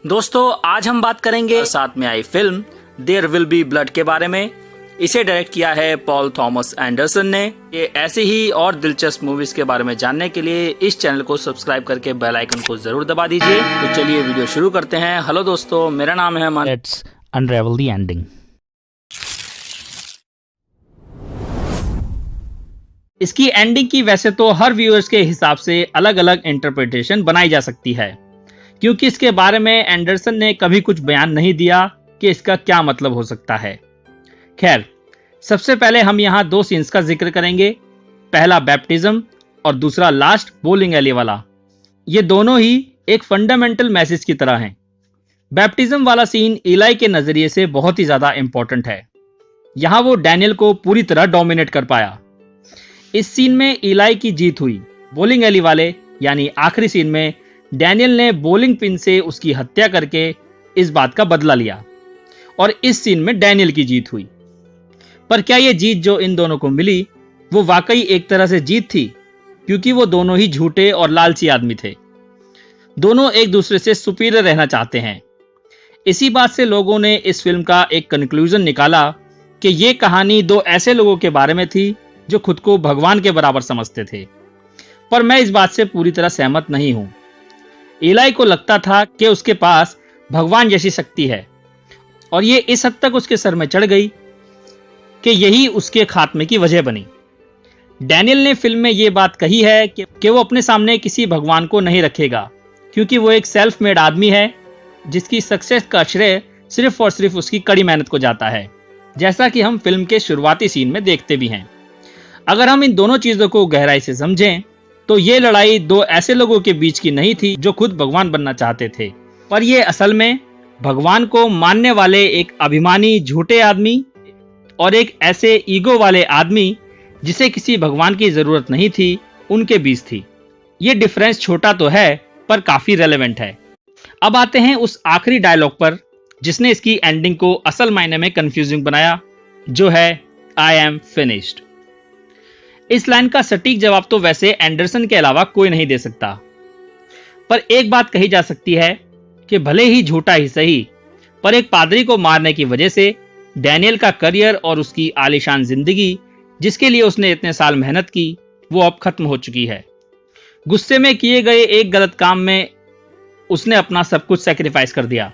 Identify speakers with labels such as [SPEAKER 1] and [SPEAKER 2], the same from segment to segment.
[SPEAKER 1] दोस्तों आज हम बात करेंगे साथ में आई film there will be blood के बारे में। इसे डायरेक्ट किया है पॉल थॉमस एंडरसन ने। ये ऐसी ही और दिलचस्प मूवीज के बारे में जानने के लिए इस चैनल को सब्सक्राइब करके बेल आइकन को जरूर दबा दीजिए। तो चलिए वीडियो शुरू करते हैं। हेलो दोस्तों, मेरा नाम है Aman.
[SPEAKER 2] Let's unravel the ending. इसकी एंडिंग की वैसे तो हर व्यूअर्स के हिसाब से अलग अलग इंटरप्रिटेशन बनाई जा सकती है, क्योंकि इसके बारे में एंडरसन ने कभी कुछ बयान नहीं दिया कि इसका क्या मतलब हो सकता है। खैर, सबसे पहले हम यहाँ दो सीन्स का जिक्र करेंगे। पहला बैप्टिज्म और दूसरा लास्ट बोलिंग एली वाला। ये दोनों ही एक फंडामेंटल मैसेज की तरह हैं। बैप्टिज्म वाला सीन इलाई के नजरिए से बहुत ही ज्यादा इंपॉर्टेंट है। यहाँ वो डैनियल को पूरी तरह डोमिनेट कर पाया। इस सीन में इलाई की जीत हुई। बोलिंग एली वाले यानी आखिरी सीन में डैनियल ने बोलिंग पिन से उसकी हत्या करके इस बात का बदला लिया और इस सीन में डैनियल की जीत हुई। पर क्या ये जीत जो इन दोनों को मिली वो वाकई एक तरह से जीत थी? क्योंकि वो दोनों ही झूठे और लालची आदमी थे। दोनों एक दूसरे से सुपीरियर रहना चाहते हैं। इसी बात से लोगों ने इस फिल्म का एक कंक्लूजन निकाला कि ये कहानी दो ऐसे लोगों के बारे में थी जो खुद को भगवान के बराबर समझते थे। पर मैं इस बात से पूरी तरह सहमत नहीं हूं। इलाई को लगता था कि उसके पास भगवान जैसी शक्ति है और ये इस हद तक उसके सर में चढ़ गई कि यही उसके खात्मे की वजह बनी। डैनियल ने फिल्म में ये बात कही है कि वो अपने सामने किसी भगवान को नहीं रखेगा, क्योंकि वो एक सेल्फ मेड आदमी है जिसकी सक्सेस का श्रेय सिर्फ और सिर्फ उसकी कड़ी मेहनत को जाता है, जैसा कि हम फिल्म के शुरुआती सीन में देखते भी हैं। अगर हम इन दोनों चीजों को गहराई से समझें तो ये लड़ाई दो ऐसे लोगों के बीच की नहीं थी जो खुद भगवान बनना चाहते थे, पर ये असल में भगवान को मानने वाले एक अभिमानी झूठे आदमी और एक ऐसे ईगो वाले आदमी जिसे किसी भगवान की जरूरत नहीं थी, उनके बीच थी। ये डिफरेंस छोटा तो है पर काफी रेलेवेंट है। अब आते हैं उस आखिरी डायलॉग पर जिसने इसकी एंडिंग को असल मायने में कंफ्यूजिंग बनाया, जो है आई एम फिनिश्ड। इस लाइन का सटीक जवाब तो वैसे एंडरसन के अलावा कोई नहीं दे सकता, पर एक बात कही जा सकती है कि भले ही झूठा ही सही, पर एक पादरी को मारने की वजह से डैनियल का करियर और उसकी आलीशान जिंदगी जिसके लिए उसने इतने साल मेहनत की, वो अब खत्म हो चुकी है। गुस्से में किए गए एक गलत काम में उसने अपना सब कुछ सैक्रिफाइस कर दिया।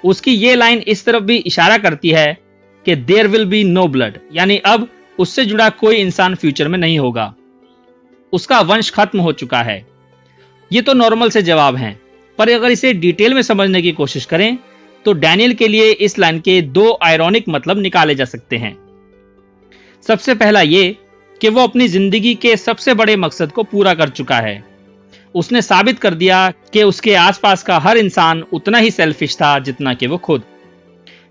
[SPEAKER 2] उसकी ये लाइन इस तरफ भी इशारा करती है कि there will be no blood, यानी अब उससे जुड़ा कोई इंसान फ्यूचर में नहीं होगा। उसका वंश खत्म हो चुका है। ये तो नॉर्मल से जवाब हैं, पर अगर इसे डिटेल में समझने की कोशिश करें तो डैनियल के लिए इस लाइन के दो आयरॉनिक मतलब निकाले जा सकते हैं। सबसे पहला ये कि वो अपनी जिंदगी के सबसे बड़े मकसद को पूरा कर चुका है। उसने साबित कर दिया कि उसके आसपास का हर इंसान उतना ही सेल्फिश था जितना कि वो खुद,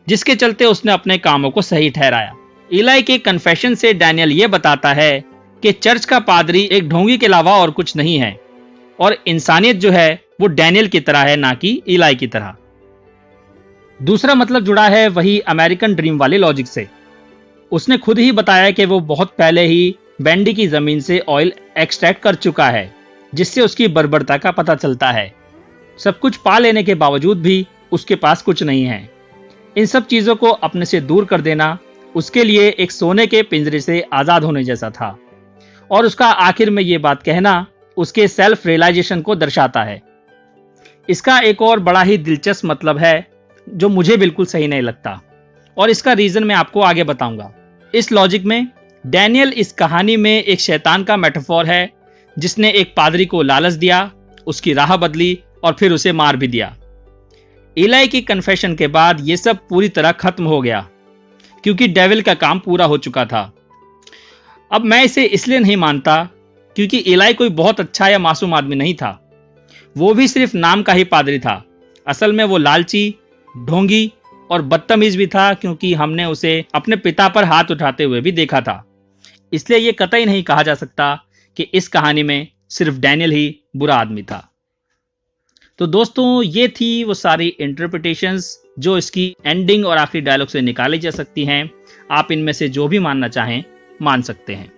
[SPEAKER 2] जिसके चलते उसने अपने कामों को सही ठहराया। इलाई के कन्फेशन से डैनियल ये बताता है कि चर्च का पादरी एक ढोंगी के अलावा और कुछ नहीं है और इंसानियत जो है वो डैनियल की तरह है, ना कि इलाई की तरह। दूसरा मतलब जुड़ा है वही अमेरिकन ड्रीम वाले लॉजिक से। उसने खुद ही बताया कि वो बहुत पहले ही बैंडी की जमीन से ऑयल एक्सट्रैक्ट कर चुका है, जिससे उसकी बर्बरता का पता चलता है। सब कुछ पा लेने के बावजूद भी उसके पास कुछ नहीं है। इन सब चीजों को अपने से दूर कर देना उसके लिए एक सोने के पिंजरे से आजाद होने जैसा था, और उसका आखिर में ये बात कहना उसके सेल्फ रियलाइजेशन को दर्शाता है। इसका एक और बड़ा ही दिलचस्प मतलब है जो मुझे बिल्कुल सही नहीं लगता, और इसका रीजन मैं आपको आगे बताऊंगा। इस लॉजिक में डैनियल इस कहानी में एक शैतान का मेटाफोर है जिसने एक पादरी को लालच दिया, उसकी राह बदली और फिर उसे मार भी दिया। इलाई की कन्फेशन के बाद यह सब पूरी तरह खत्म हो गया, क्योंकि डेविल का काम पूरा हो चुका था। अब मैं इसे इसलिए नहीं मानता क्योंकि इलाई कोई बहुत अच्छा या मासूम आदमी नहीं था। वो भी सिर्फ नाम का ही पादरी था। असल में वो लालची, ढोंगी और बदतमीज भी था, क्योंकि हमने उसे अपने पिता पर हाथ उठाते हुए भी देखा था। इसलिए ये कतई नहीं कहा जा सकता कि इस कहानी में सिर्फ डैनियल ही बुरा आदमी था। तो दोस्तों, ये थी वो सारी इंटरप्रिटेशंस जो इसकी एंडिंग और आखिरी डायलॉग से निकाली जा सकती हैं। आप इनमें से जो भी मानना चाहें मान सकते हैं।